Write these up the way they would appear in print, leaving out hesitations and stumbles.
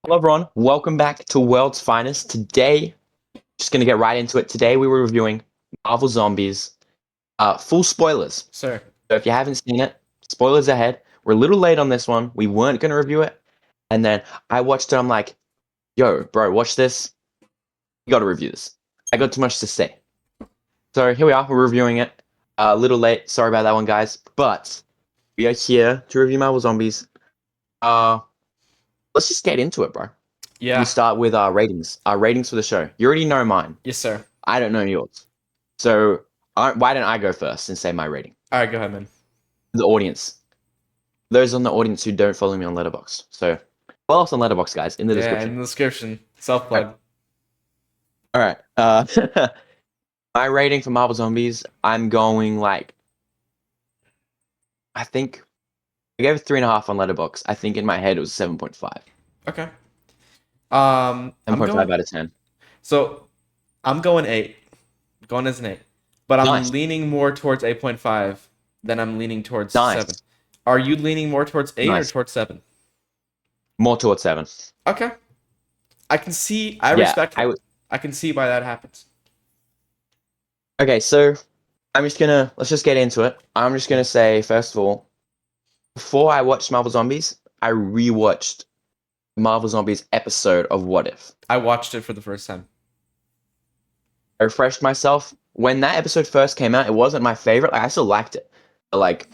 Hello, everyone. Welcome back to World's Finest. Today, just going to get right into it. Today, we were reviewing Marvel Zombies. Full spoilers. Sir. So if you haven't seen it, spoilers ahead. We're a little late on this one. We weren't going to review it. And then I watched it. I'm like, yo, bro, watch this. You got to review this. I got too much to say. So here we are. We're reviewing it. A little late. Sorry about that one, guys. But we are here to review Marvel Zombies. Let's just get into it, bro. Yeah. We start with our ratings. Our ratings for the show. You already know mine. Yes, sir. I don't know yours. So why don't I go first and say my rating? All right, go ahead, man. The audience. Those on the audience who don't follow me on Letterboxd. So follow us on Letterboxd, guys, in the description. In the description. Self-plug. All right. My rating for Marvel Zombies, I'm going like, I think I gave it 3.5 on Letterboxd. I think in my head it was 7.5. Okay. 7.5 out of 10. So I'm going 8. Going as an 8. But I'm Nice. leaning more towards 8.5 than I'm leaning towards Nice. 7. Are you leaning more towards 8 Nice. or towards 7? More towards 7. Okay. I can see. I respect it. I can see why that happens. Okay, so let's just get into it. I'm just gonna say, first of all, before I watched Marvel Zombies, I rewatched Marvel Zombies episode of What If. I watched it for the first time. I refreshed myself. When that episode first came out, it wasn't my favorite. I still liked it. But like,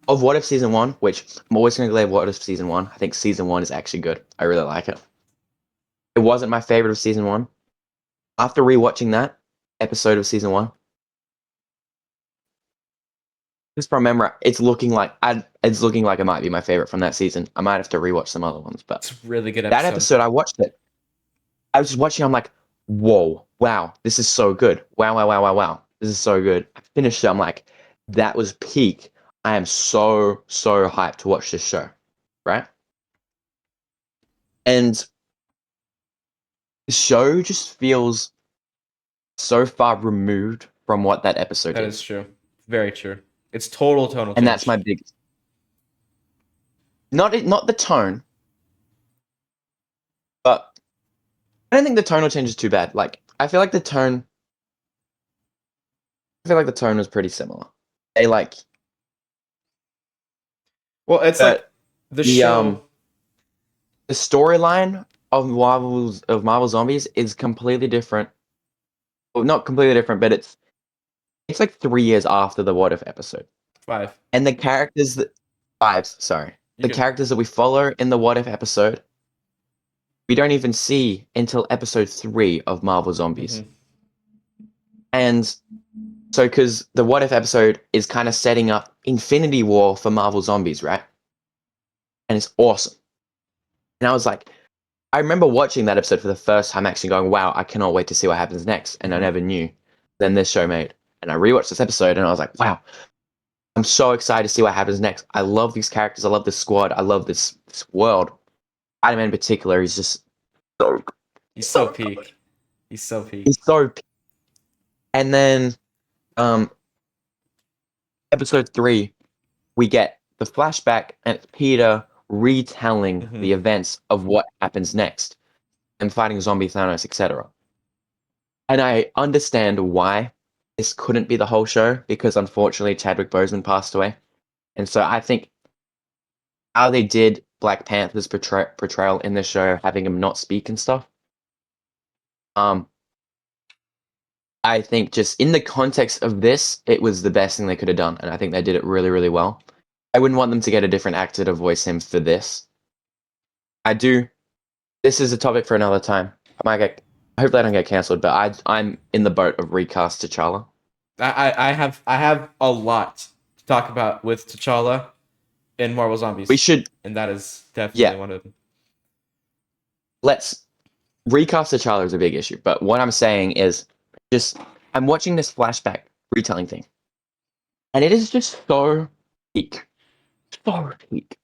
of What If Season 1, which I'm always gonna glare What If Season 1, I think Season 1 is actually good. I really like it. It wasn't my favorite of Season 1. After rewatching that episode of Season 1, just remember, it's looking like it might be my favorite from that season. I might have to rewatch some other ones, but It's a really good that episode, I watched it. I was just watching. I'm like, whoa, wow, this is so good. Wow, this is so good. I finished it. I'm like, that was peak. I am so hyped to watch this show, right? And the show just feels so far removed from what that episode That is true. Very true. It's total tonal change. And that's my biggest. Not the tone, but I don't think the tonal change is too bad. Like, I feel like the tone was pretty similar. They like. Well, it's like the show. The storyline of Marvel Zombies is completely different. Well, not completely different, but it's like 3 years after the What If episode. 5. And the characters that 5, sorry. Characters that we follow in the What If episode, we don't even see until episode 3 of Marvel Zombies. Mm-hmm. And so, because the What If episode is kind of setting up Infinity War for Marvel Zombies, right? And it's awesome. And I was like, I remember watching that episode for the first time, actually going, wow, I cannot wait to see what happens next. And I never knew. Then this show made. And I rewatched this episode and I was like, wow, I'm so excited to see what happens next. I love these characters. I love this squad. I love this world. Spider-Man in particular is just so... He's so peak. He's so peak. He's so peak. And then episode 3, we get the flashback and it's Peter retelling the events of what happens next and fighting zombie Thanos, etc. And I understand why this couldn't be the whole show, because unfortunately Chadwick Boseman passed away. And so I think how they did Black Panther's portrayal in the show, having him not speak and stuff, I think just in the context of this, it was the best thing they could have done. And I think they did it really, really well. I wouldn't want them to get a different actor to voice him for this. I do. This is a topic for another time. Hopefully I don't get cancelled, but I'm in the boat of recast T'Challa. I have a lot to talk about with T'Challa in Marvel Zombies. We should, and that is definitely one of them. Let's recast T'Challa is a big issue, but what I'm saying is I'm watching this flashback retelling thing, and it is just so peak. So peak.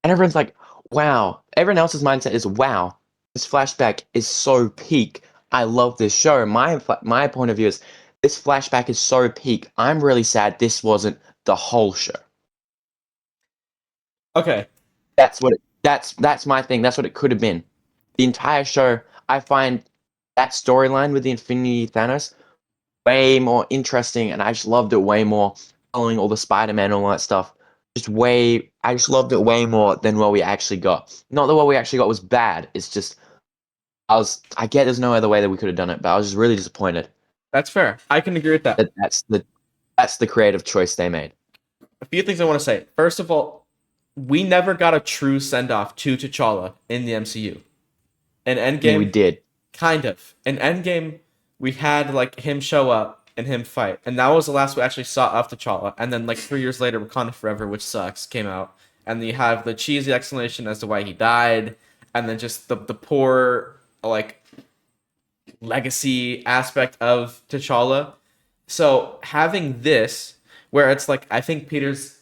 And everyone's like, wow. Everyone else's mindset is, wow, this flashback is so peak. I love this show. My point of view is, this flashback is so peak. I'm really sad this wasn't the whole show. Okay. That's what it That's my thing. That's what it could have been. The entire show, I find that storyline with the Infinity Thanos way more interesting, and I just loved it way more. Following all the Spider-Man and all that stuff, I just loved it way more than what we actually got. Not that what we actually got was bad. It's just I get there's no other way that we could have done it, but I was just really disappointed That's fair. I can agree with that. that that's the creative choice they made. A few things I want to say. First of all, we never got a true send off to T'Challa in the MCU. In I mean, we Endgame, did. kind of. In Endgame, we had like him show up and him fight, and that was the last we actually saw of T'Challa. And then like 3 years later, Wakanda Forever, which sucks, came out, and you have the cheesy explanation as to why he died, and then just the poor like legacy aspect of T'Challa. So having this, where it's like I think Peter's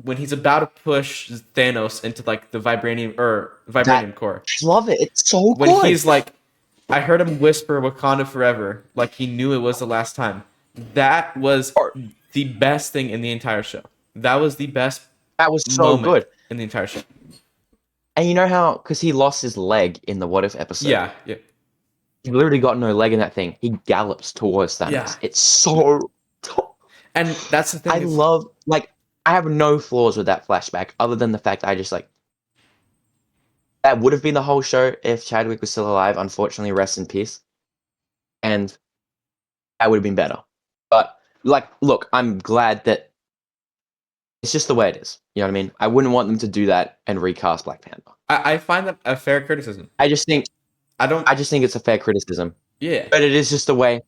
when he's about to push Thanos into like the vibranium core, I love it. It's so when good. he's like, I heard him whisper Wakanda Forever, like he knew it was the last time. That was the best thing in the entire show. That was the best That was so moment good. in the entire show. And you know how, because he lost his leg in the What If episode. Yeah, yeah. He literally got no leg in that thing. He gallops towards Thanos. Yeah. It's so. And that's the thing. I love, like, I have no flaws with that flashback, other than the fact I just, like, that would have been the whole show if Chadwick was still alive. Unfortunately, rest in peace. And that would have been better. But, like, look, I'm glad that it's just the way it is. You know what I mean? I wouldn't want them to do that and recast Black Panther. I find that a fair criticism. I just think I just think it's a fair criticism. Yeah. But it is just the way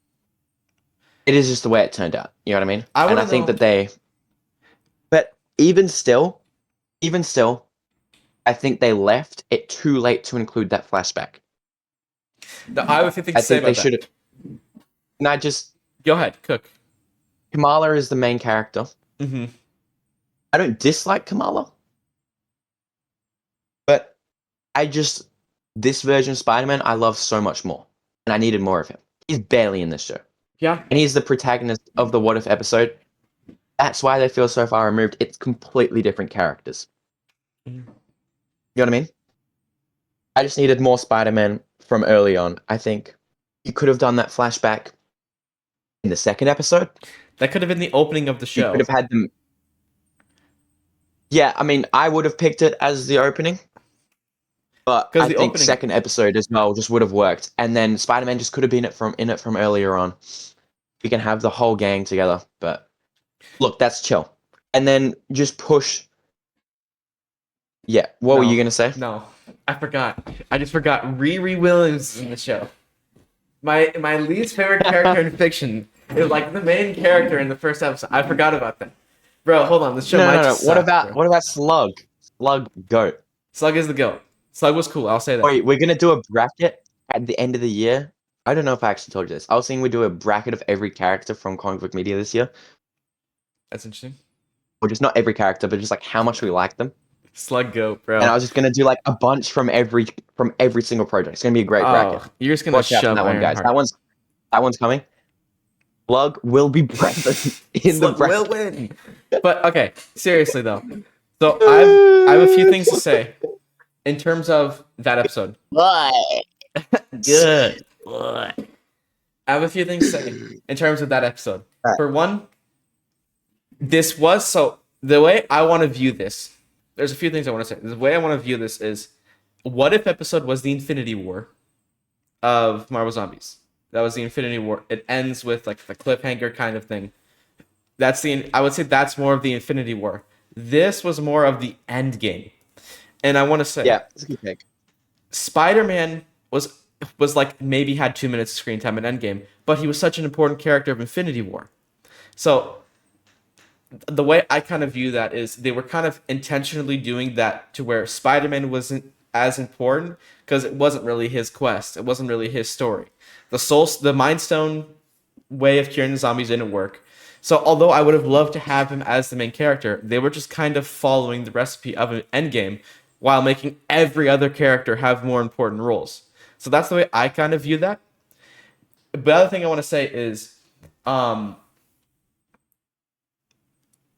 it turned out. You know what I mean? I And wanna I think know- that but even still, I think they left it too late to include that flashback. No, I have a few things I to say think they about should that. have. And I just Go ahead, Cook. Kamala is the main character. Mm-hmm. I don't dislike Kamala, but this version of Spider-Man I love so much more, and I needed more of him. He's barely in this show, Yeah. and he's the protagonist of the What If episode. That's why they feel so far removed. It's completely different characters. Mhm. You know what I mean? I just needed more Spider-Man from early on. I think you could have done that flashback in the second episode. That could have been the opening of the You show. could have had them. Yeah, I mean, I would have picked it as the opening, but 'Cause I the think opening- second episode as well just would have worked. And then Spider-Man just could have been in it from earlier on. We can have the whole gang together, but look, that's chill. And then just push. Yeah, what were No. you gonna say? No, I forgot. I just forgot. Riri Williams is in the show. My least favorite character in fiction is like the main character in the first episode. I forgot about that. Bro, hold on. This show might just What suck, about bro. what about Slug? Slug goat. Slug is the goat. Slug was cool. I'll say that. Wait, we're gonna do a bracket at the end of the year. I don't know if I actually told you this. I was thinking we'd do a bracket of every character from comic book media this year. That's interesting. Or just not every character, but just like how much we like them. Slug goat, bro. And I was just gonna do like a bunch from every single project. It's gonna be a great bracket. You're just gonna Watch out for shove that one, guys. Ironheart. That one's coming. Slug will be present in Slug the will bracket. win. But okay, seriously though. So I have a few things to say in terms of that episode. What? Good. I have a few things to say in terms of that episode. Alright. For one, this was so the way I want to view this. There's a few things I want to say. The way I want to view this is, what if episode was the Infinity War of Marvel Zombies? That was the Infinity War. It ends with like the cliffhanger kind of thing. I would say that's more of the Infinity War. This was more of the end game. And I want to say, Yeah, it's a good pick. Spider-Man was like maybe had 2 minutes of screen time in Endgame, but he was such an important character of Infinity War. So the way I kind of view that is they were kind of intentionally doing that to where Spider-Man wasn't as important because it wasn't really his quest. It wasn't really his story. The Mind Stone way of curing the zombies didn't work. So although I would have loved to have him as the main character, they were just kind of following the recipe of an Endgame while making every other character have more important roles. So that's the way I kind of view that. The other thing I want to say is,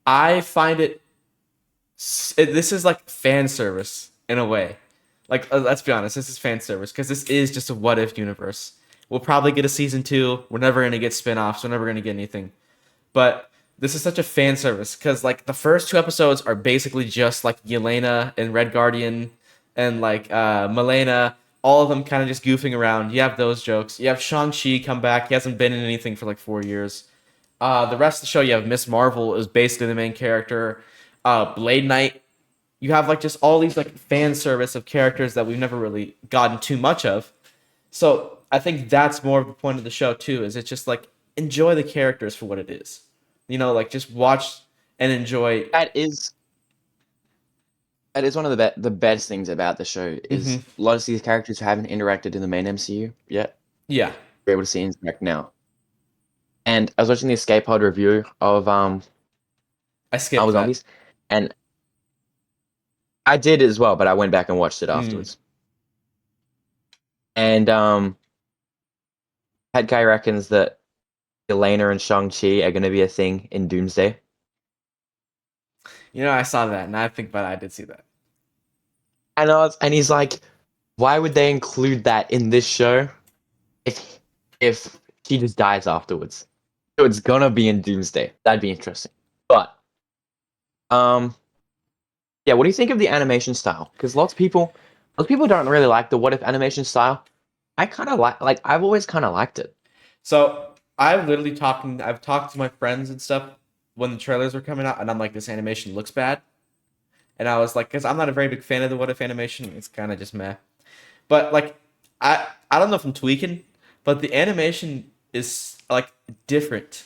I find this is like fan service in a way. Like, let's be honest, this is fan service because this is just a what if universe. We'll probably get a season 2. We're never gonna get spin-offs. We're never gonna get anything. But this is such a fan service because like the first 2 episodes are basically just like Yelena and Red Guardian and like Milena, all of them kind of just goofing around. You have those jokes. You have Shang-Chi come back. He hasn't been in anything for like 4 years. The rest of the show, you have Miss Marvel is basically the main character. Blade Knight. You have like just all these like fan service of characters that we've never really gotten too much of. So I think that's more of the point of the show too. Is it's just like enjoy the characters for what it is. You know, like just watch and enjoy. That is one of the best things about the show is Mhm. a lot of these characters who haven't interacted in the main MCU yet. Yeah, We're able to see interact now. And I was watching the Escape Pod review of I skipped Marvel that. Zombies, and I did as well, but I went back and watched it Mm. afterwards. And Head Guy reckons that Elena and Shang-Chi are going to be a thing in Doomsday. You know, I saw that, and I think about it, I did see that. And he's like, why would they include that in this show if she just dies afterwards? So it's gonna be in Doomsday. That'd be interesting. But yeah, what do you think of the animation style? Because lots of people don't really like the what if animation style. I kind of like I've always kind of liked it. So I've talked to my friends and stuff when the trailers were coming out, and I'm like, this animation looks bad. And I was like, because I'm not a very big fan of the what if animation. It's kind of just meh. But like, I don't know if I'm tweaking, but the animation is like different.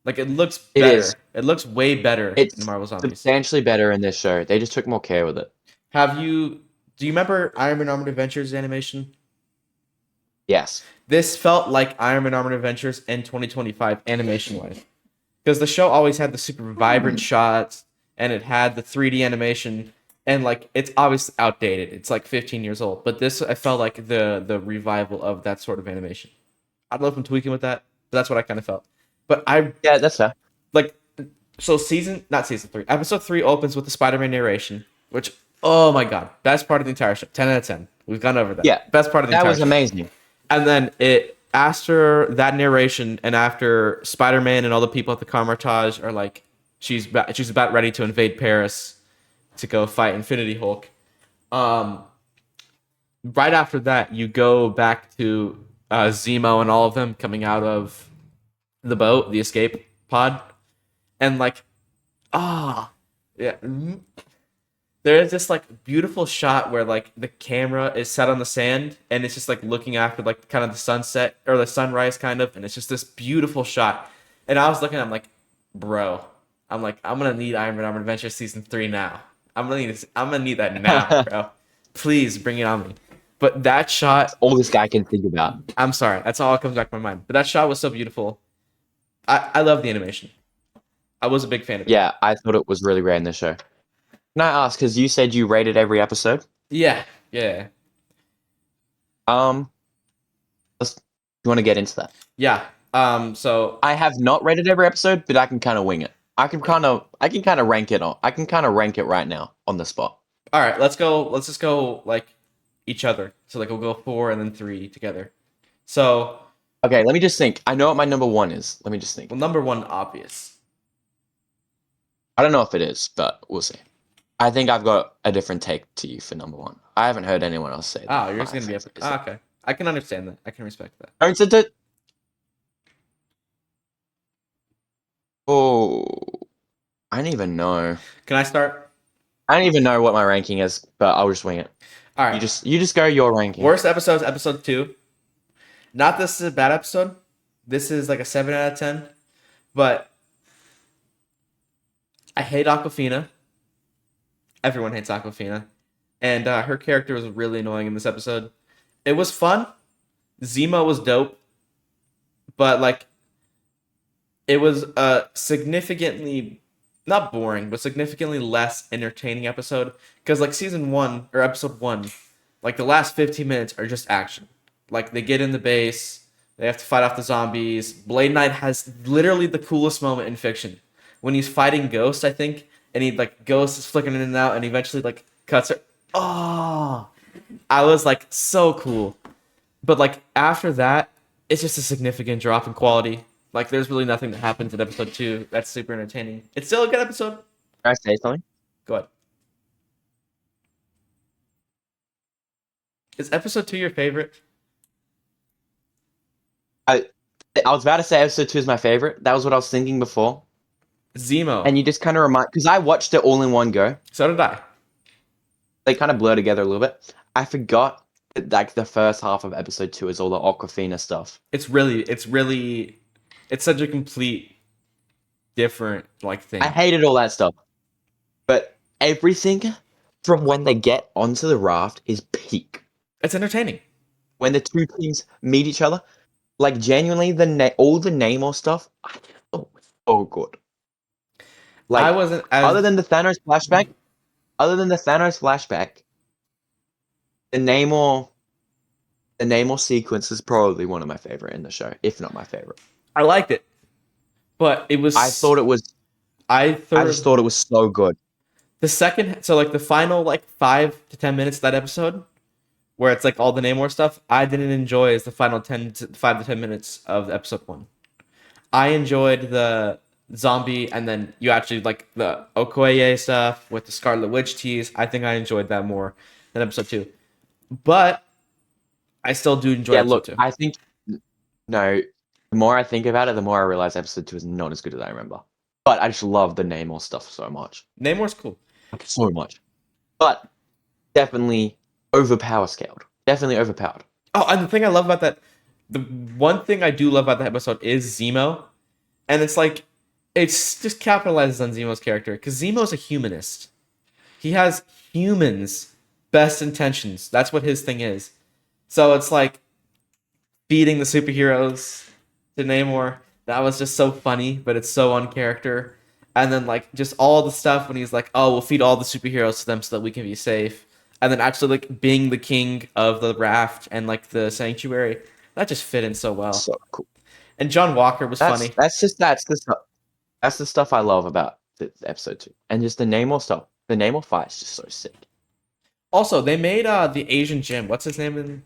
Like it looks It better. is. It looks way better in It's Marvel Zombies. substantially better in this show. They just took more care with it. Do you remember Iron Man Armored Adventures animation? Yes. This felt like Iron Man Armored Adventures in 2025 animation wise. Because the show always had the super vibrant shots and it had the 3D animation and like it's obviously outdated. It's like 15 years old. But this I felt like the revival of that sort of animation. I don't know if I'm tweaking with that, but that's what I kind of felt. But I Yeah, that's fair. like so season not season 3. Episode 3 opens with the Spider-Man narration, which oh my god, best part of the entire show. 10 out of 10. We've gone over that. Yeah, Best part of the that entire was show. amazing. And then it after that narration and after Spider-Man and all the people at the Carmitage are like she's about ready to invade Paris to go fight Infinity Hulk. Right after that, you go back to Zemo and all of them coming out of the boat, the escape pod, and like yeah. There is this like beautiful shot where like the camera is set on the sand and it's just like looking after like kind of the sunset or the sunrise kind of, and it's just this beautiful shot. And I was looking, I'm like, bro, I'm like, I'm gonna need Iron Man Armored Adventure season 3 now. I'm gonna need that now, bro. Please bring it on me. But that shot, All this guy can think about. I'm sorry, that's all that comes back to my mind. But that shot was so beautiful. I love the animation. I was a big fan of it. Yeah, I thought it was really rare in the show. Can I ask, because you said you rated every episode? Yeah, yeah, You want to get into that? yeah. So I have not rated every episode, but I can kind of wing it. I can kind of rank it on. I can kind of rank it right now on the spot. all right, let's go. Let's just go like each other. So like we'll go 4 and then 3 together. So Okay, let me just think. I know what my number one is. Let me just think. well, number 1 obvious. I don't know if it is, but we'll see. I think I've got a different take to you for number one. I haven't heard anyone else say that. Oh, yours gonna be up. Okay, I can understand that. I can respect that. Don't sit it. Oh, I don't even know. Can I start? I don't even know what my ranking is, but I'll just wing it. All right. You just go your ranking. Worst episodes, episode 2. Not this is a bad episode. This is like a 7 out of 10. But I hate Aquafina. Everyone hates Aquafina. And her character was really annoying in this episode. It was fun. Zemo was dope. But like it was a significantly not boring, but significantly less entertaining episode. Because like season 1 or episode 1, like the last 15 minutes are just action. Like they get in the base, they have to fight off the zombies. Blade Knight has literally the coolest moment in fiction when he's fighting Ghost, I think, and he like Ghost is flicking in and out, and eventually like cuts her. Oh, I was like so cool. But like after that, it's just a significant drop in quality. Like there's really nothing that happens in episode 2 that's super entertaining. It's still a good episode. Can I say something? Go ahead. Is episode 2 your favorite? I I was about to say episode 2 is my favorite. That was what I was thinking before. Zemo. And you just kind of remind, because I watched it all in one go. So did I. They kind of blur together a little bit. I forgot that, like, the first half of episode 2 is all the Aquafina stuff. It's such a complete different like thing. I hated all that stuff. But everything from when they get onto the raft is peak. It's entertaining. When the two teams meet each other, like, genuinely, all the Namor stuff, oh, so good. Like, I wasn't as other than the Thanos flashback, the Namor sequence is probably one of my favorite in the show, if not my favorite. I liked it, but it was. I just thought it was so good. The second, so like the final like 5 to 10 minutes of that episode, where it's like all the Namor stuff, I didn't enjoy as the final 5 to 10 minutes of episode 1. I enjoyed the zombie, and then you actually like the Okoye stuff with the Scarlet Witch tease. I think I enjoyed that more than episode 2, but I still do enjoy Yeah, episode look, 2. I think no. The more I think about it, the more I realize episode 2 is not as good as I remember. But I just love the Namor stuff so much, Namor's cool. like, so much. But definitely overpowered. Definitely overpowered. Oh, and the thing I love about that, the one thing I do love about that episode is Zemo, and it's like, it's just capitalizes on Zemo's character because Zemo's a humanist. He has humans' best intentions. That's what his thing is. So it's like beating the superheroes to Namor. That was just so funny, but it's so on character. And then like just all the stuff when he's like, "Oh, we'll feed all the superheroes to them so that we can be safe." And then actually like being the king of the raft and like the sanctuary, that just fit in so well. So cool. And John Walker was funny. That's the stuff I love about the episode 2, and just the Namor stuff. The Namor fight is just so sick. Also, they made the Asian Jim. What's his name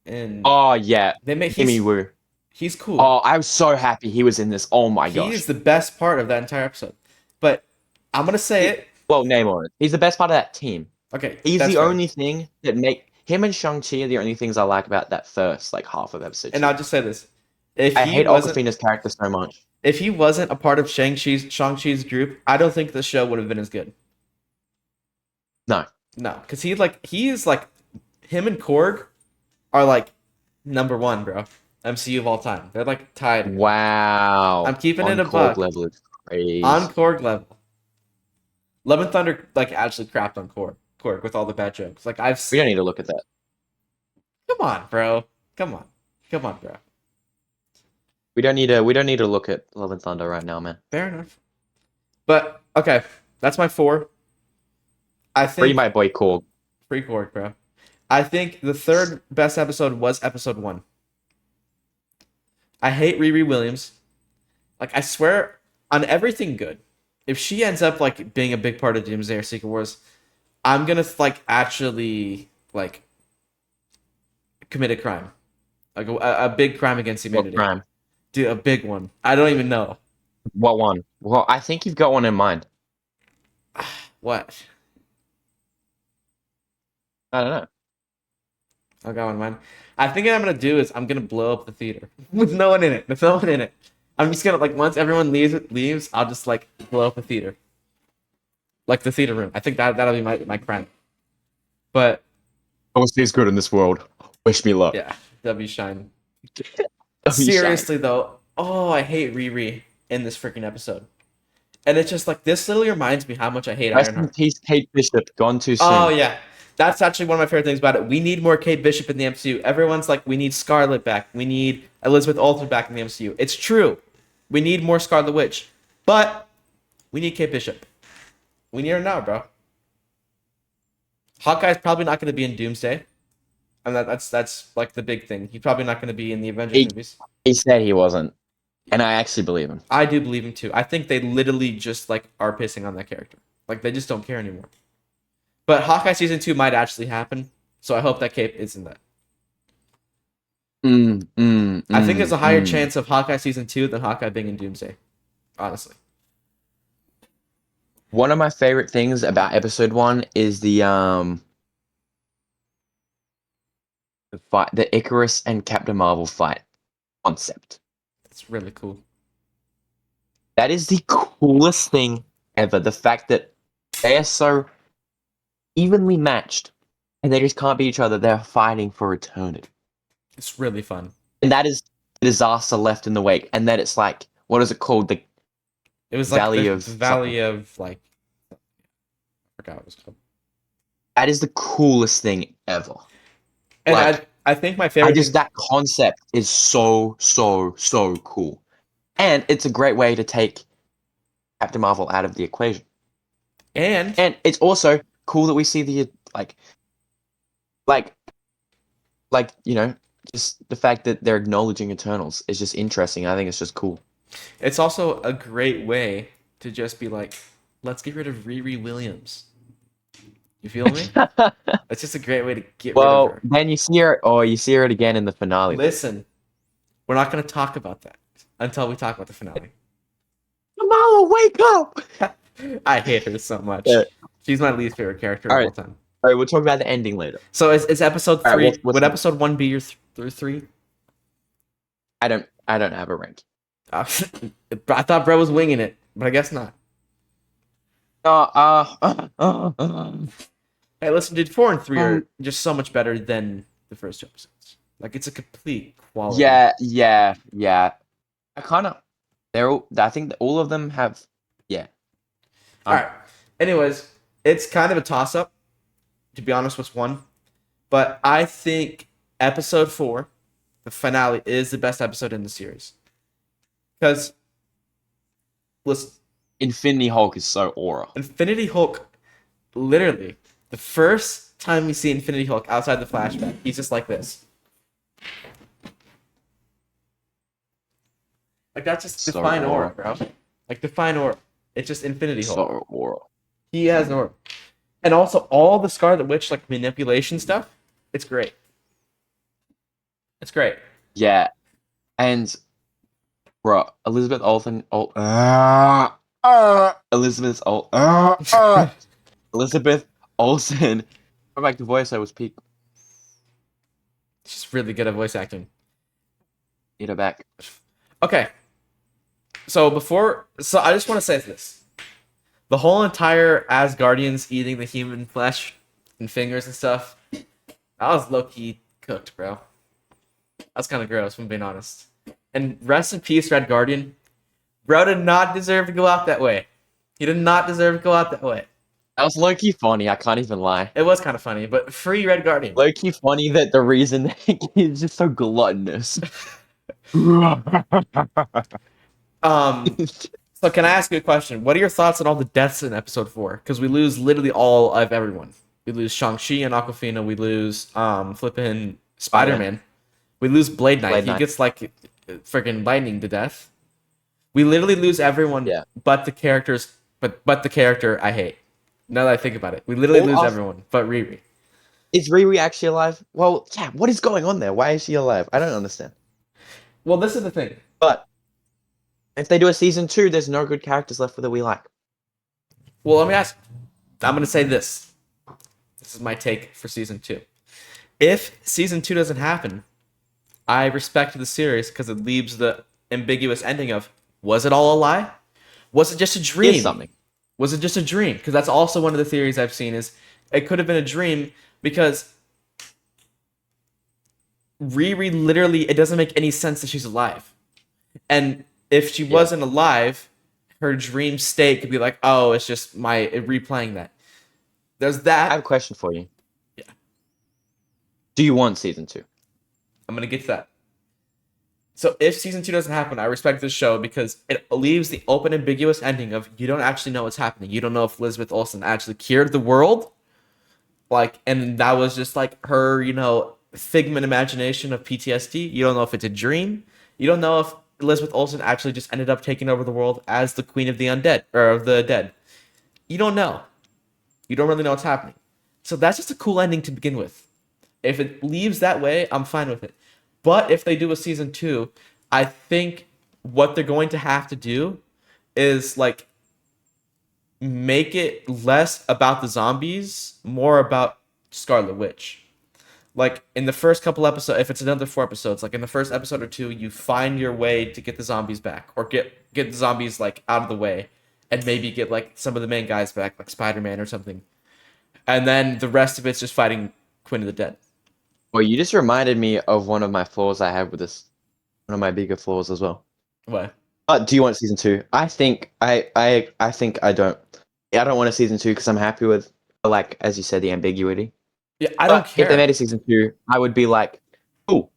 in Oh yeah, they made Kimmy Woo. he's cool. Oh, I was so happy he was in this. Oh my He gosh. is the best part of that entire episode. But I'm gonna say it. Well, Namor. He's the best part of that team. Okay, He's that's the fair. only thing that make him and Shang-Chi are the only things I like about that first like half of episode 2. And I'll just say this: if I he hate wasn't, Awkwafina's character so much. if he wasn't a part of Shang-Chi's group, I don't think the show would have been as good. No. No, because he's like him and Korg are like number 1, bro. MCU of all time. They're like tied. Wow. I'm keeping it a Korg buck. level is crazy. On Korg level. Love and Thunder like actually crapped on Korg with all the bad jokes. Like We don't need to look at that. come on, bro. Come on, bro. We don't need to look at Love and Thunder right now, man. Fair enough. But okay, that's my 4. I think Free my boy Korg. free Korg, bro. I think the third best episode was episode 1. I hate Riri Williams. Like I swear on everything good. If she ends up like being a big part of Doomsday or Secret Wars, I'm gonna like actually like commit a crime, like a big crime against What humanity. crime? Dude, a big one. I don't even know What one? Well, I think you've got one in mind. what. I don't know. I got one in mind. I think what I'm gonna do is I'm gonna blow up the theater with no one in it. With no one in it. I'm just gonna like once everyone leaves, I'll just like blow up the theater, like the theater room. I think that'll be my crime. But Obviously, good in this world. Wish me luck. yeah, W shine. W Seriously though, oh, I hate Riri in this freaking episode, and it's just like this literally reminds me how much I hate Rest in Ironheart. peace, Kate Bishop. Gone too soon. Oh yeah, that's actually one of my favorite things about it. We need more Kate Bishop in the MCU. Everyone's like, we need Scarlet back. We need Elizabeth Olsen back in the MCU. It's true. We need more Scarlet Witch, but we need Kate Bishop. We need her now, bro. Hawkeye's probably not going to be in Doomsday, and that's like the big thing. He's probably not going to be in the Avengers movies. He said he wasn't, and I actually believe him. I do believe him too. I think they literally just like are pissing on that character. Like they just don't care anymore. But Hawkeye season 2 might actually happen, so I hope that Cape is in that. I think there's a higher chance of Hawkeye season 2 than Hawkeye being in Doomsday. Honestly. One of my favorite things about episode 1 is the fight, the Icarus and Captain Marvel fight concept. It's really cool. That is the coolest thing ever. The fact that they are so evenly matched and they just can't beat each other. They're fighting for eternity. It's really fun. And that is disaster left in the wake. And then it's like, what is it called? It was Valley like of the Valley of like I forgot what it was called. That is the coolest thing ever. And like, I think my favorite that concept is so cool. And it's a great way to take Captain Marvel out of the equation. And it's also cool that we see the you know, just the fact that they're acknowledging Eternals is just interesting. I think it's just cool. It's also a great way to just be like, let's get rid of Riri Williams. You feel me? It's just a great way to get rid of her. Then you see her, you see her again in the finale. Listen, we're not going to talk about that until we talk about the finale. Kamala, wake up! I hate her so much. She's my least favorite character of all time. All right, we'll talk about the ending later. So is episode 3? Right, would episode 1 be your through 3? I don't have a rank. I thought Bro was winging it, but I guess not. Hey, listen, dude, 4 and 3 are just so much better than the first 2 episodes. Like, it's a complete quality. Yeah. I think that all of them have, yeah. All right. Anyways, it's kind of a toss-up, to be honest, what's one. But I think episode 4, the finale, is the best episode in the series. Because, listen. Infinity Hulk is so aura. Infinity Hulk, literally, the first time we see Infinity Hulk outside the flashback, he's just like this. Like, that's just so define aura, bro. Like, define aura. It's just Infinity Hulk. So aura. He has an aura. And also, all the Scarlet Witch, like, manipulation stuff, it's great. It's great. Yeah. And, bro, Elizabeth Olsen... Elizabeth Olsen. Go back to voice, I was peak. She's really good at voice acting. Need her back. Okay. So I just want to say this. The whole entire Asgardians eating the human flesh and fingers and stuff, that was low-key cooked, bro. That's kind of gross, if I'm being honest. And rest in peace, Red Guardian. Bro did not deserve to go out that way. He did not deserve to go out that way. That was low-key funny, I can't even lie. It was kind of funny, but free Red Guardian. Low-key funny that the reason he's just so gluttonous. So can I ask you a question? What are your thoughts on all the deaths in episode 4? Because we lose literally all of everyone. We lose Shang-Chi and Awkwafina. We lose flipping Spider-Man. We lose Blade Knight. He gets like freaking lightning to death. We literally lose everyone, but the characters, but the character I hate. Now that I think about it, we literally lose everyone, but Riri. Is Riri actually alive? Well, yeah. What is going on there? Why is she alive? I don't understand. Well, this is the thing. But if they do a season 2, there's no good characters left that we like. Well, let me ask. I'm gonna say this. This is my take for season 2. If season 2 doesn't happen, I respect the series because it leaves the ambiguous ending of, was it all a lie? Was it just a dream? Here's something. Was it just a dream? Because that's also one of the theories I've seen is it could have been a dream because Riri literally, it doesn't make any sense that she's alive. And if she wasn't alive, her dream state could be like, oh, it's just my replaying that. There's that. I have a question for you. Yeah. Do you want season 2? I'm going to get to that. So if season 2 doesn't happen, I respect this show because it leaves the open, ambiguous ending of you don't actually know what's happening. You don't know if Elizabeth Olsen actually cured the world. And that was just like her, figment imagination of PTSD. You don't know if it's a dream. You don't know if Elizabeth Olsen actually just ended up taking over the world as the queen of the undead or of the dead. You don't know. You don't really know what's happening. So that's just a cool ending to begin with. If it leaves that way, I'm fine with it. But if they do a season 2, I think what they're going to have to do is like make it less about the zombies, more about Scarlet Witch. Like in the first couple episodes, if it's another 4 episodes, like in the first episode or two, you find your way to get the zombies back, or get the zombies like out of the way, and maybe get like some of the main guys back, like Spider-Man or something. And then the rest of it's just fighting Queen of the Dead. Well, you just reminded me of one of my flaws I have with this. One of my bigger flaws as well. What? Do you want season 2? I think I don't. I don't want a season 2 because I'm happy with, like, as you said, the ambiguity. Yeah, I don't But if they care. made a season 2, I would be like, cool.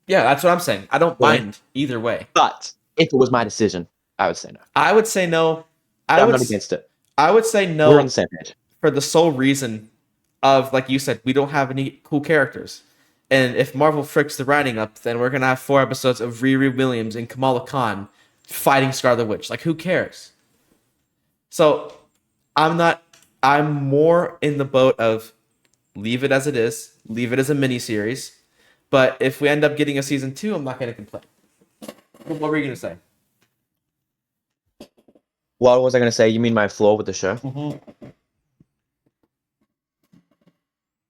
Yeah, that's what I'm saying. I don't Really? mind either way. But if it was my decision, I would say no. I would say no. I But I'm would not s- against it. I would say We're on no the same page. for the sole reason of, like you said, we don't have any cool characters. And if Marvel fricks the writing up, then we're gonna have 4 episodes of Riri Williams and Kamala Khan fighting Scarlet Witch. Like, who cares? So I'm not. I'm more in the boat of leave it as it is, leave it as a miniseries. But if we end up getting a season 2, I'm not gonna complain. What were you gonna say? What was I going to say? You mean my flaw with the show? Mm-hmm.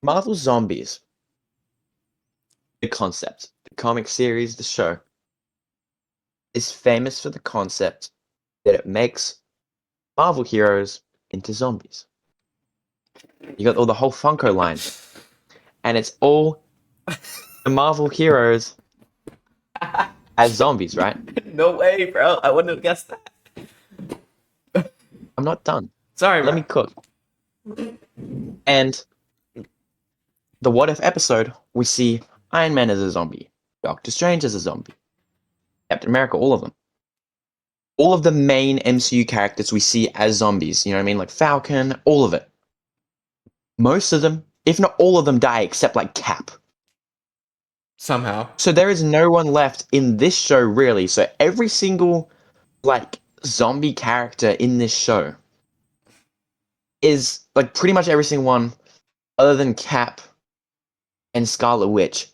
Marvel Zombies, the concept, the comic series, the show, is famous for the concept that it makes Marvel heroes into zombies. You got all the whole Funko line, and it's all the Marvel heroes as zombies, right? No way, bro. I wouldn't have guessed that. I'm not done. Sorry, Let bro. me cook. And the What If episode, we see Iron Man as a zombie, Doctor Strange as a zombie, Captain America, all of them. All of the main MCU characters we see as zombies, you know what I mean? Like Falcon, all of it. Most of them, if not all of them, die except like Cap. Somehow. So there is no one left in this show, really. So every single, like, zombie character in this show is, like, pretty much every single one, other than Cap and Scarlet Witch,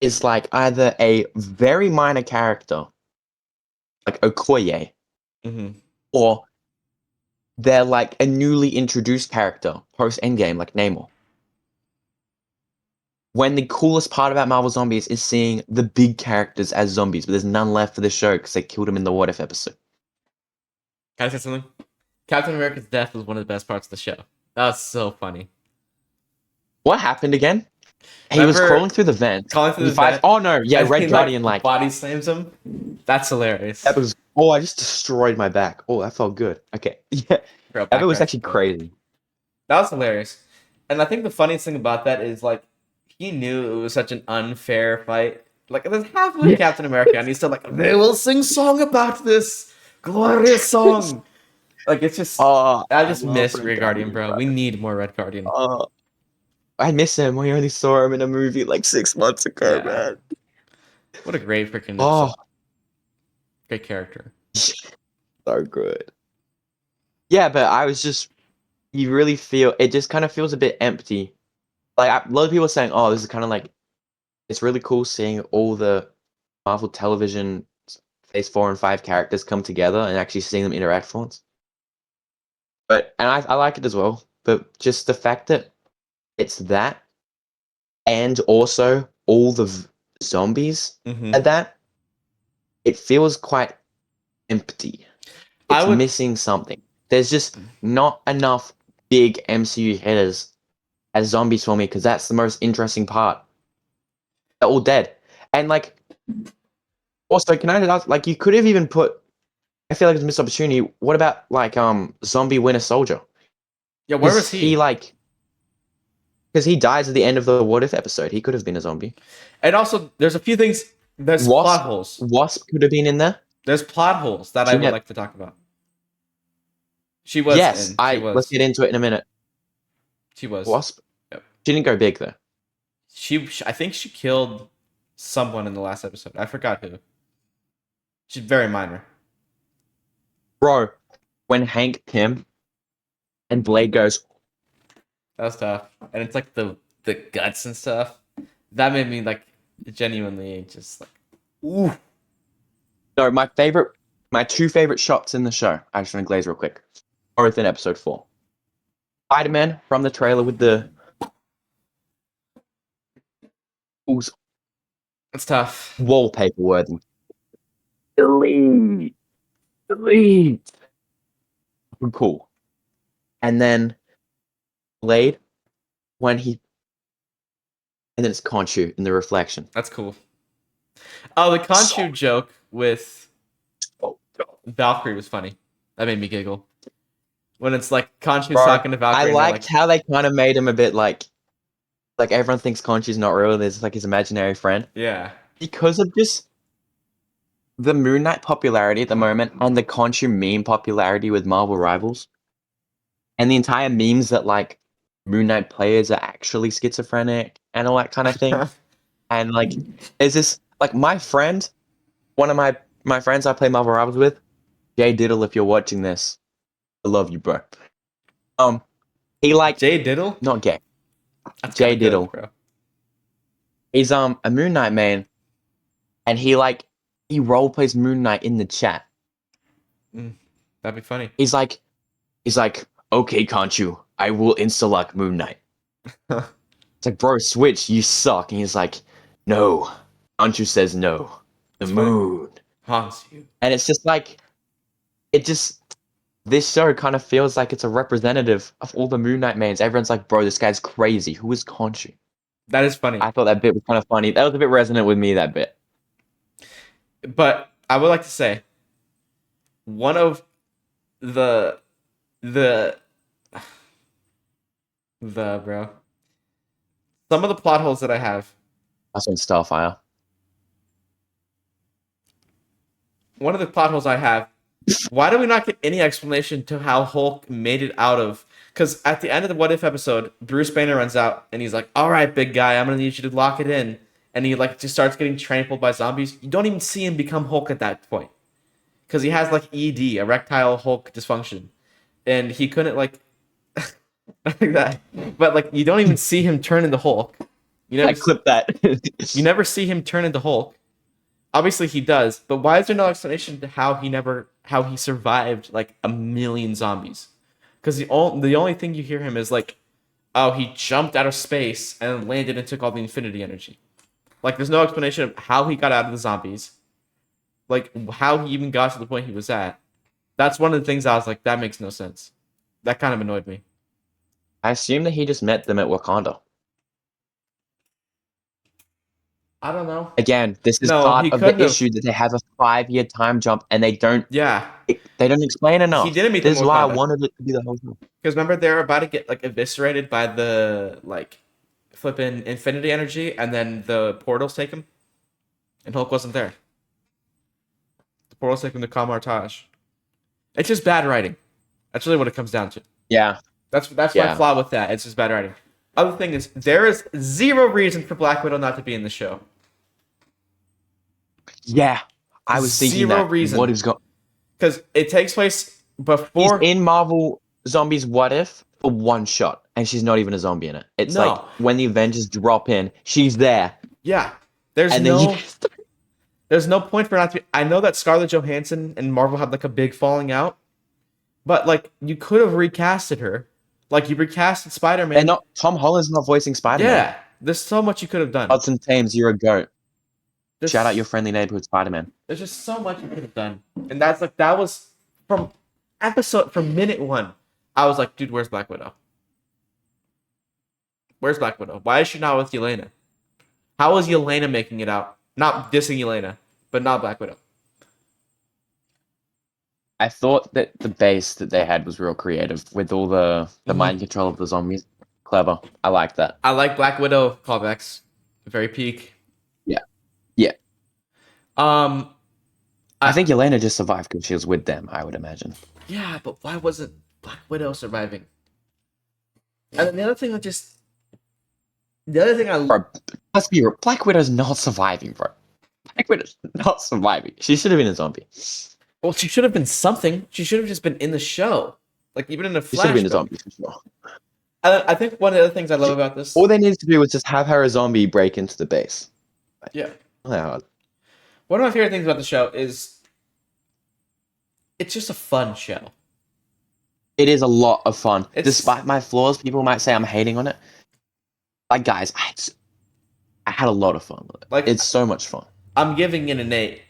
is, like, either a very minor character, like Okoye, Mm-hmm. or they're, like, a newly introduced character post-Endgame, like Namor. When the coolest part about Marvel Zombies is seeing the big characters as zombies, but there's none left for the show because they killed him in the What If episode. Can I say something? Captain America's death was one of the best parts of the show. That was so funny. What happened again? He was Remember crawling through the vent. crawling through He the fights. vent, Oh no! Yeah, and Red he, Guardian. Like body slams him. That's hilarious. that was. Oh, I just destroyed my back. Oh, that felt good. Okay, yeah, Bro, that was backrest actually is good. crazy. That was hilarious. And I think the funniest thing about that is like he knew it was such an unfair fight. Like there's halfway Yeah. Captain America, and he's still like, they will sing song about this glorious song. Like it's just Oh, I just love miss Red Guardian, bro. We need more Red Guardian. Oh, I miss him. We only saw him in a movie like 6 months ago, Yeah. man. What a great freaking Oh, great character. so good. Yeah, but I was just. You really feel it. Just kind of feels a bit empty. Like a lot of people are saying, "Oh, this is kind of like." It's really cool seeing all the Marvel Television Phase 4 and 5 characters come together and actually seeing them interact for once. And I like it as well. But just the fact that it's that, and also all the zombies Mm-hmm. at that, it feels quite empty. I It's would missing something. There's just not enough big MCU hitters as zombies for me because that's the most interesting part. They're all dead. And like, also, can I ask, like, you could have even put, I feel like it's a missed opportunity. What about like Zombie Winter Soldier? yeah, where was Is he? he like, because he dies at the end of the What If episode. He could have been a zombie. And also there's a few things there's plot Wasp, holes. Wasp could have been in there. There's plot holes that I She would ne- like to talk about. She was yes, in. She let's was. get into it in a minute. She was. Wasp, Yep. she didn't go big though. I think she killed someone in the last episode. I forgot who. She's very minor. Bro, when Hank Pym and Blade goes, That was tough. And it's like the guts and stuff. That made me like genuinely just like ooh. No, my two favorite shots in the show. I just want to glaze real quick. Both in episode 4. Spider-Man from the trailer with the was It's tough. wallpaper worthy. Elite. Elite. Cool. And then Blade when he and then it's Khonshu in the reflection. That's cool. Oh, the Khonshu joke with Valkyrie was funny. That made me giggle. When it's like Khonshu's talking to Valkyrie. I and liked how they kind of made him a bit like everyone thinks Khonshu's not real. There's like his imaginary friend. Yeah. Because of just the Moon Knight popularity at the moment and the Khonshu meme popularity with Marvel Rivals. And the entire memes that like Moon Knight players are actually schizophrenic and all that kind of thing. And like there's this like my friend, one of my friends I play Marvel Rivals with, Jay Diddle, if you're watching this, I love you, bro. He like Jay Diddle? not gay. That's Jay kinda Diddle. good, bro. He's a Moon Knight man, and he role plays Moon Knight in the chat. That'd be funny. He's like, okay, Khonshu, I will insta-lock Moon Knight. It's like, bro, switch, you suck. And he's like, no. Khonshu says no. The That's moon haunts you. And it's just like, this show kind of feels like it's a representative of all the Moon Knight mains. Everyone's like, bro, this guy's crazy. Who is Khonshu? That is funny. I thought that bit was kind of funny. That was a bit resonant with me, that bit. But I would like to say one of the bro. Some of the plot holes that I have. That's on Starfire. One of the plot holes I have. Why do we not get any explanation to how Hulk made it out of? Because at the end of the What If episode, Bruce Banner runs out and he's like, "All right, big guy, I'm gonna need you to lock it in." And he like just starts getting trampled by zombies. You don't even see him become Hulk at that point, because he has like ED, erectile Hulk dysfunction, and he couldn't like like that. But like you don't even see him turn into Hulk. You never clip that. You never see him turn into Hulk. Obviously he does, but why is there no explanation to how he survived like a million zombies? Because the only thing you hear him is like, oh, he jumped out of space and landed and took all the infinity energy. Like there's no explanation of how he got out of the zombies, like how he even got to the point he was at. That's one of the things I was like, that makes no sense. That kind of annoyed me. I assume that he just met them at Wakanda. I don't know. Again, this is No, part of the issue that they have a 5-year time jump and they don't explain enough. He didn't meet This them is in why I Wakanda. wanted it to be the whole time. Because remember, they're about to get like eviscerated by the like flipping infinity energy, and then the portals take him, and Hulk wasn't there. The portals take him to Kamartaj. It's just bad writing. That's really what it comes down to. Yeah. That's my flaw with that. It's just bad writing. Other thing is, there is zero reason for Black Widow not to be in the show. Yeah. I was thinking zero that. reason. What is going? Because it takes place before. He's in Marvel Zombies What If for one shot, and she's not even a zombie in it. It's like when the Avengers drop in, she's there. Yeah. There's no point for her not to be. I know that Scarlett Johansson and Marvel had like a big falling out, but like you could have recasted her. Like you recasted Spider-Man. Tom Holland's not voicing Spider-Man. Yeah. There's so much you could have done. Hudson Thames, you're a goat. Shout out your friendly neighborhood Spider-Man. There's just so much you could have done. And that was from minute one. I was like, dude, where's Black Widow? Where's Black Widow? Why is she not with Yelena? How is Yelena making it out? Not dissing Yelena, but not Black Widow. I thought that the base that they had was real creative with all the mind control of the zombies. Clever. I like that. I like Black Widow callbacks. Very peak. Yeah. Yeah. I think Yelena just survived because she was with them, I would imagine. Yeah, but why wasn't Black Widow surviving? And then the other thing Bro, let's be real. Black Widow's not surviving, bro. Black Widow's not surviving. She should have been a zombie. Well, she should have been something. She should have just been in the show. Like, even in a flashback. She should have been a zombie, for sure. I think one of the other things I love about this. All they needed to do was just have her a zombie break into the base. Yeah. Yeah. One of my favorite things about the show is it's just a fun show. It is a lot of fun. It's Despite my flaws, people might say I'm hating on it. Like, guys, I had a lot of fun with it. like It's so much fun. I'm giving it an 8.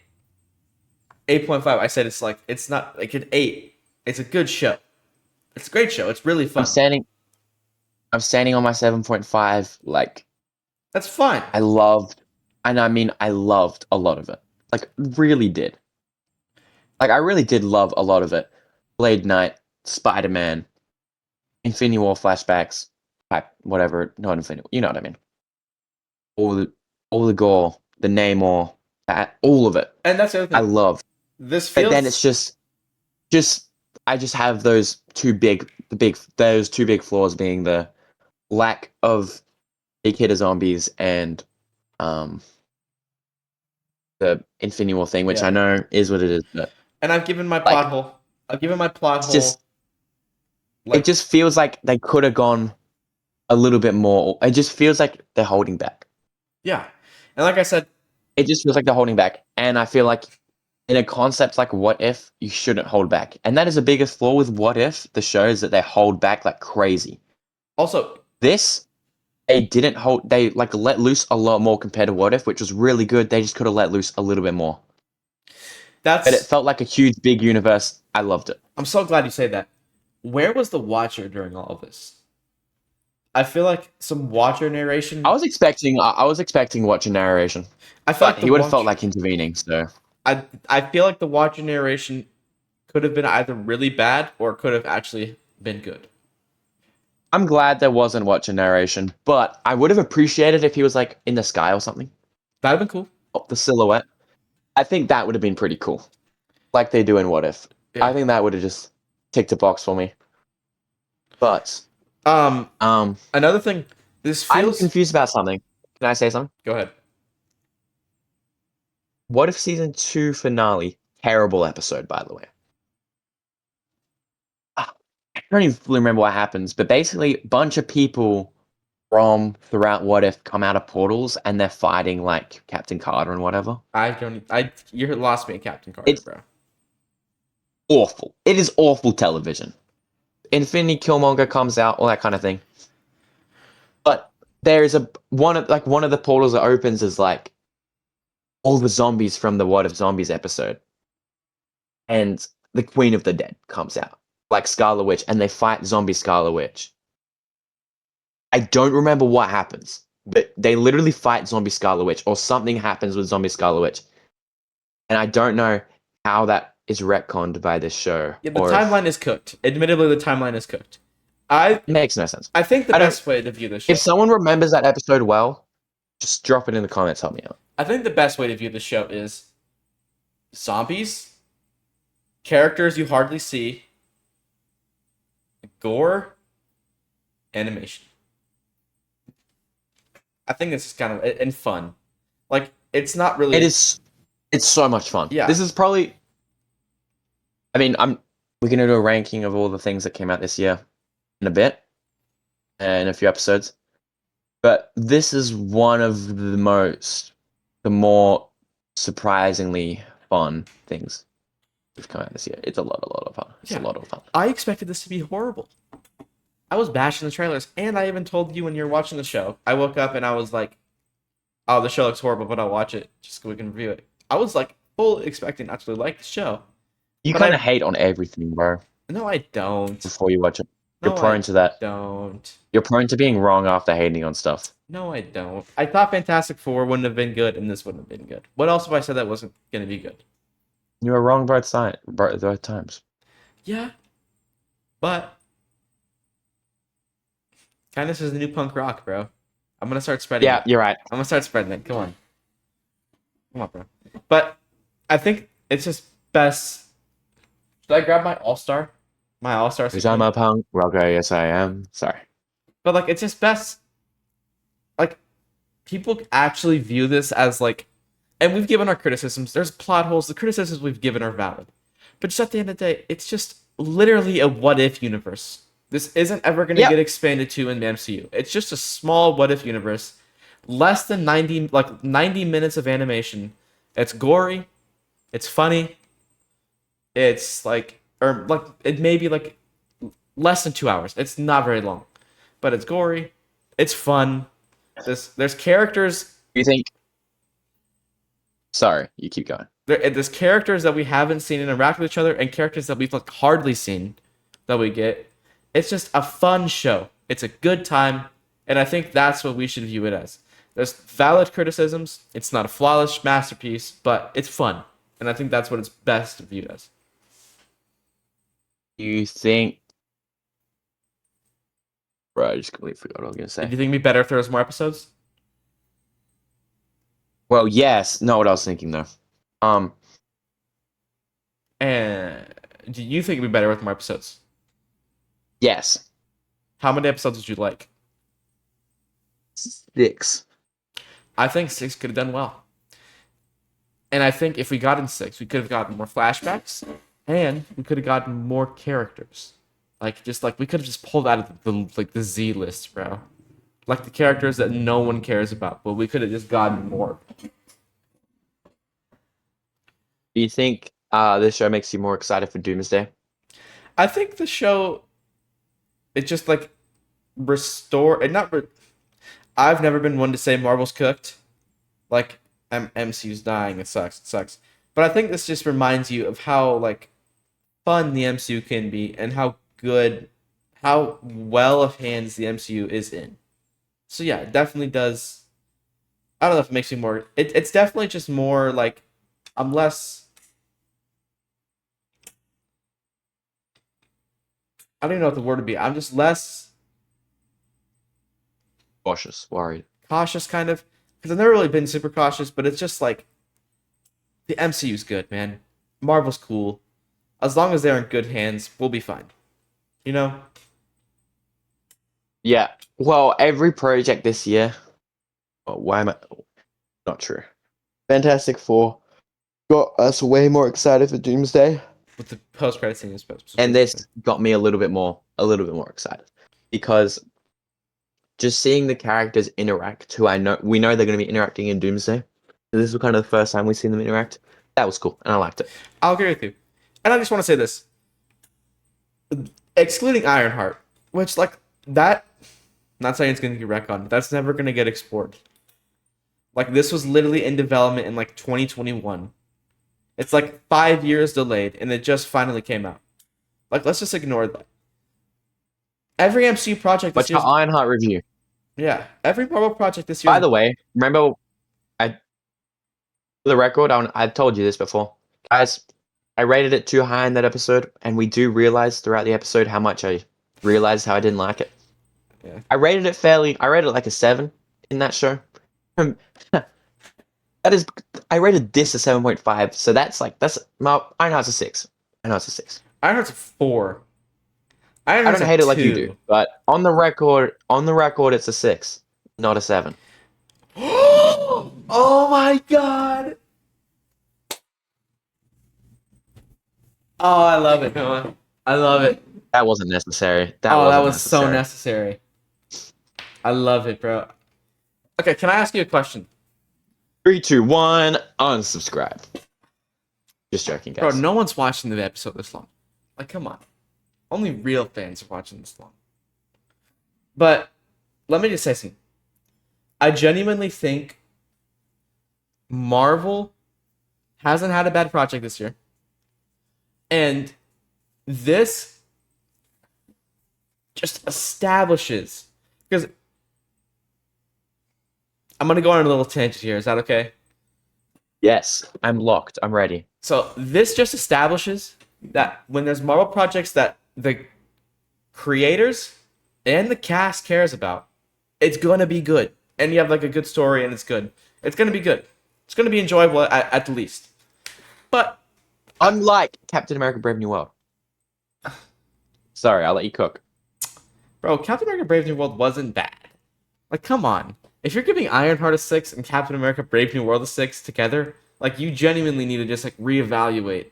8.5. I said it's like it's not like an 8. It's a good show. It's a great show. It's really I'm fun. standing. I'm standing on my 7.5. Like, That's fine. I loved, and I mean, I loved a lot of it. Like, really did. Like, I really did love a lot of it. Blade Knight, Spider-Man, Infinity War flashbacks, whatever. Not Infinity. You know what I mean. All the, all the gore, the Namor, all of it. And that's the other I thing. love. This But feels then it's just I just have those two big flaws being the lack of big hitter zombies and um the Infinity War thing, which Yeah. I know is what it is, but and I've given my like plot hole. I've given my plot it's hole just it like just feels like they could have gone a little bit more. It just feels like they're holding back. yeah. And like I said, It just feels like they're holding back. And I feel like in a concept like What If, you shouldn't hold back. And that is the biggest flaw with What If, the show, is that they hold back like crazy. also This, they didn't hold, they like let loose a lot more compared to What If, which was really good. They just could have let loose a little bit more. But it that's felt like a huge, big universe. I loved it. I'm so glad you say that. Where was the Watcher during all of this? I feel like some Watcher narration. I was expecting Watcher narration, I feel but like he the would have felt Watcher. like intervening. So I feel like the Watcher narration could have been either really bad or could have actually been good. I'm glad there wasn't Watcher narration, but I would have appreciated if he was like in the sky or something, That'd have been cool. the silhouette. I think that would have been pretty cool, like they do in What If. Yeah. I think that would have just ticked a box for me. But Um. Another thing. This I'm feels. confused about something. Can I say something? Go ahead. What If season 2 finale? Terrible episode, by the way. I don't even fully remember what happens, but basically, a bunch of people from throughout What If come out of portals and they're fighting like Captain Carter and whatever. I don't. You lost me at Captain Carter, It's bro. awful. It is awful television. Infinity Killmonger comes out, all that kind of thing. But there is one of the portals that opens is like all the zombies from the What If Zombies episode, and the Queen of the Dead comes out, like Scarlet Witch, and they fight zombie Scarlet Witch. I don't remember what happens, but they literally fight zombie Scarlet Witch, or something happens with zombie Scarlet Witch, and I don't know how that is retconned by this show. Yeah, the or timeline is cooked. Admittedly, the timeline is cooked. it makes no sense. I think the I don't- best way to view this show. If someone remembers that episode well, just drop it in the comments. Help me out. I think the best way to view the show is zombies, characters you hardly see, gore, animation. I think this is kind of and fun. Like it's not really. It is. It's so much fun. Yeah. This is probably. I mean, we're gonna do a ranking of all the things that came out this year in a bit, and a few episodes. But this is one of the more surprisingly fun things that's come out this year. It's a lot of fun. It's Yeah. a lot of fun. I expected this to be horrible. I was bashing the trailers, and I even told you when you were watching the show. I woke up and I was like, "Oh, the show looks horrible," but I'll watch it just so we can review it. I was like fully expecting to actually like the show. You But kind of hate on everything, bro, No, I don't. before you watch it. You're No, prone I to that. don't. You're prone to being wrong after hating on stuff. No, I don't. I thought Fantastic Four wouldn't have been good, and this wouldn't have been good. What else if I said that wasn't going to be good? You were wrong both times. Yeah, but kindness is the new punk rock, bro. I'm gonna start spreading Yeah, it. you're right. I'm gonna start spreading it. Come on, bro. But I think it's just best. Should I grab my All Star? My All Star. Because I'm a punk rocker, yes I am. Sorry. But like, it's just best. Like, people actually view this as like, and we've given our criticisms. There's plot holes. The criticisms we've given are valid, but just at the end of the day, it's just literally a what if universe This isn't ever going to Yep. get expanded to in the MCU. It's just a small what if universe. Less than 90 minutes of animation. It's gory, it's funny, it's it may be like less than 2 hours. It's not very long. But it's gory, it's fun. There's characters You think? Sorry, you keep going. there's characters that we haven't seen interact with each other and characters that we've like hardly seen that we get. It's just a fun show. It's a good time, and I think that's what we should view it as. There's valid criticisms. It's not a flawless masterpiece, but it's fun, and I think that's what it's best viewed as. You think? Bro, I just completely forgot what I was gonna Do say. you think it'd be better if there was more episodes? Well, yes. Not what I was thinking though. And do you think it'd be better with more episodes? Yes. How many episodes would you like? 6. I think 6 could have done well. And I think if we got in 6, we could have gotten more flashbacks, and we could have gotten more characters. We could have just pulled out of the Z list, bro. Like the characters that no one cares about, but we could have just gotten more. Do you think this show makes you more excited for Doomsday? I think the show, it just like restore and not. I've never been one to say Marvel's cooked. Like MCU's dying. It sucks. It sucks. But I think this just reminds you of how like fun the MCU can be and how well of hands the MCU is in. So yeah, it definitely does. I don't know if it makes me more. It's definitely just more like I'm less. I don't even know what the word would be. I'm just less Cautious, worried. cautious, kind of, because I've never really been super cautious. But it's just like the MCU's good, man. Marvel's cool. As long as they're in good hands, we'll be fine. You know? Yeah. Well, every project this year. Oh, why am I? Not true. Fantastic Four got us way more excited for Doomsday, With the post credit scene, and this got me a little bit more excited because just seeing the characters interact, who we know they're going to be interacting in Doomsday. This was kind of the first time we've seen them interact. That was cool, and I liked it. I'll agree with you. And I just want to say this. Excluding Ironheart, which, like, that, not saying it's going to get retconned, that's never going to get explored. Like, this was literally in development in, like, 2021. It's, like, 5 years delayed, and it just finally came out. Like, let's just ignore that. Every MCU project this What's your year... Ironheart review? Yeah, every Marvel project this year... By the way, remember, for the record, I told you this before. Guys, I rated it too high in that episode, and we do realize throughout the episode how much I realized how I didn't like it. Yeah. I rated it like a 7 in that show. I rated this a 7.5, so Ironheart's a 6. I know it's a 6. Ironheart's a 4. I Ironheart's don't hate it like you 2. do, but on the record, it's a 6, not a 7. Oh my god! Oh, I love it, Noah. I love it. That wasn't necessary. That was so necessary. I love it, bro. Okay, can I ask you a question? 3, 2, 1, unsubscribe. Just joking, guys. Bro, no one's watching the episode this long. Like, come on. Only real fans are watching this long. But let me just say something. I genuinely think Marvel hasn't had a bad project this year. And this just establishes, because I'm going to go on a little tangent here. Is that okay? Yes, I'm locked. I'm ready. So this just establishes that when there's Marvel projects that the creators and the cast cares about, it's going to be good. And you have like a good story and it's good. It's going to be good. It's going to be enjoyable at the least. But unlike Captain America Brave New World. Sorry, I'll let you cook. Bro, Captain America Brave New World wasn't bad. Like, come on. If you're giving Ironheart a 6 and Captain America Brave New World a 6 together, like, you genuinely need to just, like, reevaluate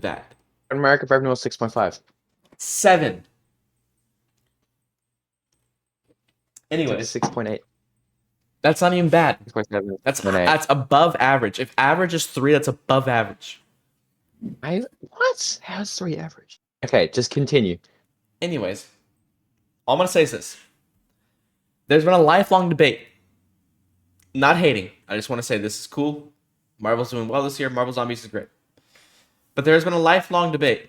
that. Captain America Brave New World 6.5. 7. Anyways, 6.8. that's not even bad. 6.7. That's above average. If average is 3, that's above average. What? How's 3 average? Okay, just continue. Anyways, all I'm gonna say is this: there's been a lifelong debate. Not hating. I just want to say this is cool. Marvel's doing well this year. Marvel Zombies is great. But there's been a lifelong debate.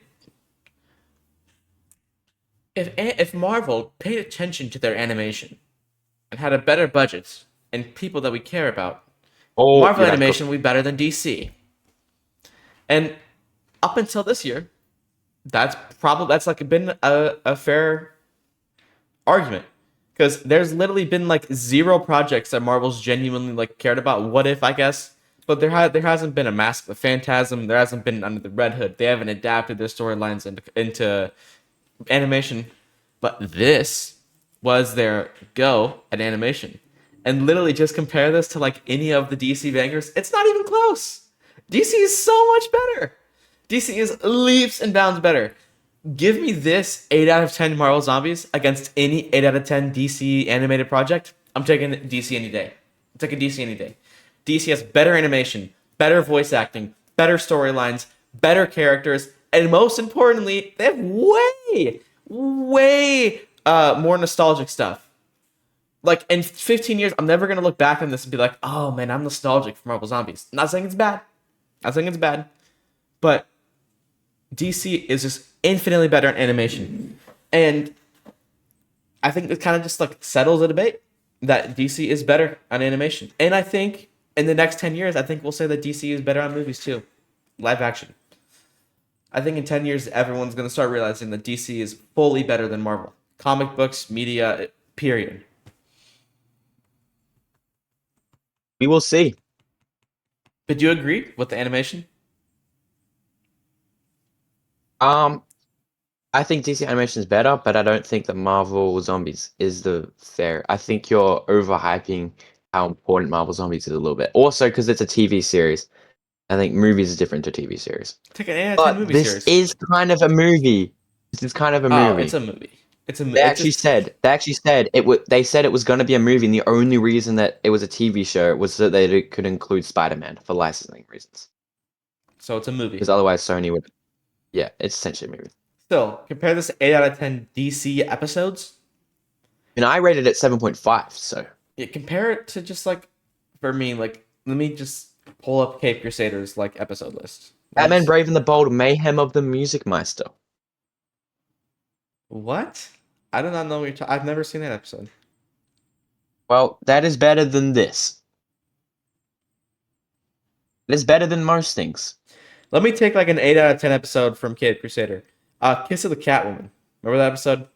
If Marvel paid attention to their animation and had a better budget and people that we care about, Oh, Marvel you're not animation would be better than DC. And up until this year, that's like been a fair argument. Because there's literally been like 0 projects that Marvel's genuinely like cared about. What if, I guess? But there hasn't been a Mask of the Phantasm. There hasn't been Under the Red Hood. They haven't adapted their storylines into animation. But this was their go at animation. And literally just compare this to like any of the DC bangers. It's not even close. DC is so much better. DC is leaps and bounds better. Give me this 8 out of 10 Marvel Zombies against any 8 out of 10 DC animated project. I'm taking DC any day. I'm taking DC any day. DC has better animation, better voice acting, better storylines, better characters, and most importantly, they have way more nostalgic stuff. Like, in 15 years, I'm never going to look back on this and be like, oh man, I'm nostalgic for Marvel Zombies. Not saying it's bad. Not saying it's bad. But DC is just infinitely better at animation. And I think it kind of just like settles the debate that DC is better on animation. And I think in the next 10 years, I think we'll say that DC is better on movies too. Live action. I think in 10 years, everyone's going to start realizing that DC is fully better than Marvel. Comic books, media, period. We will see. But do you agree with the animation? I think DC animation is better, but I don't think that Marvel Zombies is the fair. I think you're overhyping how important Marvel Zombies is a little bit. Also, because it's a TV series. I think movies is different to TV series. Take an 8 out of 10 But movie this series. is kind of a movie. This is kind of a movie. Oh, it's a movie. It's a They actually said it would. They said it was going to be a movie, and the only reason that it was a TV show was so that they could include Spider-Man for licensing reasons. So it's a movie. Because otherwise, Sony would. Yeah, it's essentially a movie. Still, compare this to 8 out of 10 DC episodes. And I rated it 7.5. So Yeah, compare it to just like, for me, like, let me just pull up Cape Crusaders like episode list. Batman: Brave and the Bold, Mayhem of the Music Meister. What? I do not know what you're talking. I've never seen that episode. Well, that is better than this. It is better than most things. Let me take like an 8 out of 10 episode from Cape Crusader. Kiss of the Catwoman. Remember that episode?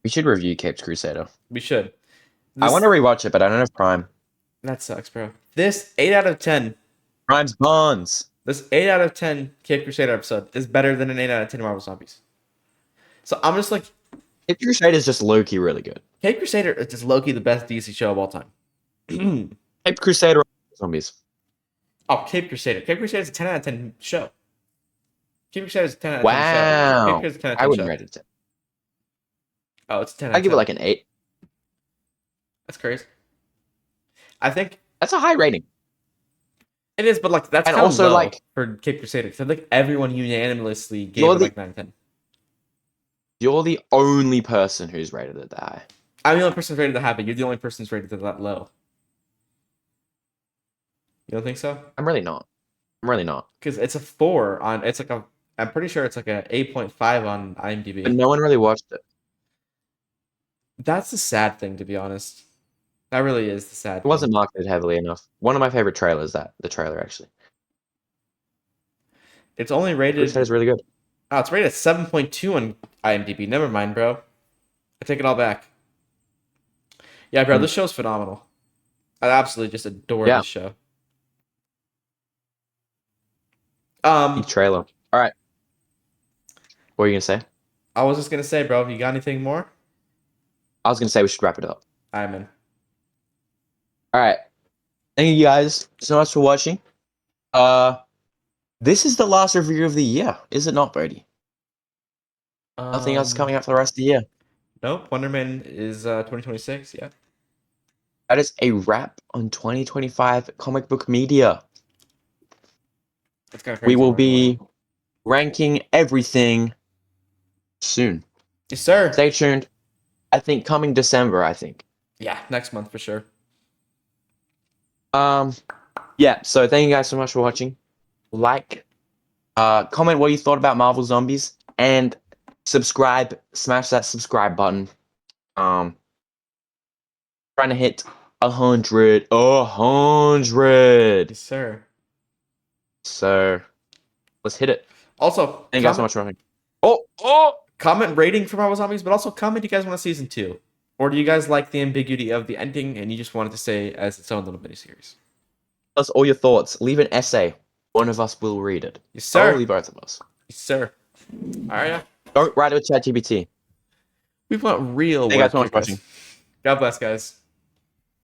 We should review Capes Crusader. We should. I want to rewatch it, but I don't have Prime. That sucks, bro. This 8 out of 10. Prime's Bonds. This 8 out of 10 Cape Crusader episode is better than an 8 out of 10 Marvel Zombies. So I'm just like, Cape Crusader is just low-key really good. Cape Crusader is just low-key the best DC show of all time. Cape Crusader Zombies. Oh, Cape Crusader. Cape Crusader is a 10 out of 10 show. Cape Crusader is a 10 out of 10 show. Wow. Cape Crusader is a 10 out of 10 I wouldn't show. rate it 10. Oh, it's a 10 out of 10. I'd give it like an 8. That's crazy. I think That's a high rating. it is, but like that's And kind of also, low like, for Cape Crusader. Because I think everyone unanimously gave You're it the- like 9 out of 10. You're the only person who's rated it that high. I'm the only person who's rated that high, but you're the only person who's rated that low. You don't think so? I'm really not. Because it's a 4 on. It's like a. I'm pretty sure it's like a 8.5 on IMDb. But no one really watched it. That's the sad thing, to be honest. That really is the sad It wasn't marketed heavily enough. One of my favorite trailers, the trailer actually. It's only rated. Crusader's really good. Oh, it's rated 7.2 on IMDb. Never mind, bro. I take it all back. Yeah, bro, this show's phenomenal. I absolutely just adore this show. Big trailer. All right. What were you gonna say? I was just gonna say, bro, you got anything more? I was gonna say we should wrap it up. I'm in. All right. Thank you guys so much for watching. This is the last review of the year, is it not, Bohdi? Nothing else is coming out for the rest of the year. Nope. Wonder Man is 2026. Yeah. That is a wrap on 2025 comic book media. That's kind of We crazy. will be ranking everything soon. Yes, sir. Stay tuned. I think coming December, I think. Yeah, next month for sure. Um, yeah, so thank you guys so much for watching. Like, comment what you thought about Marvel Zombies, and subscribe. Smash that subscribe button. Um, trying to hit 100. 100. Yes, sir. So let's hit it. Also, Thank you guys so comment much for watching. Oh! comment rating for Marvel Zombies, but also comment you guys want a season 2. Or do you guys like the ambiguity of the ending and you just wanted to say as its own little miniseries? Tell us all your thoughts. Leave an essay. One of us will read it. Yes, sir. Probably both of us. Yes, sir. All right. Yeah. Don't write it with ChatGPT. We want real Thank you guys work so here, much for watching. guys. God bless, guys.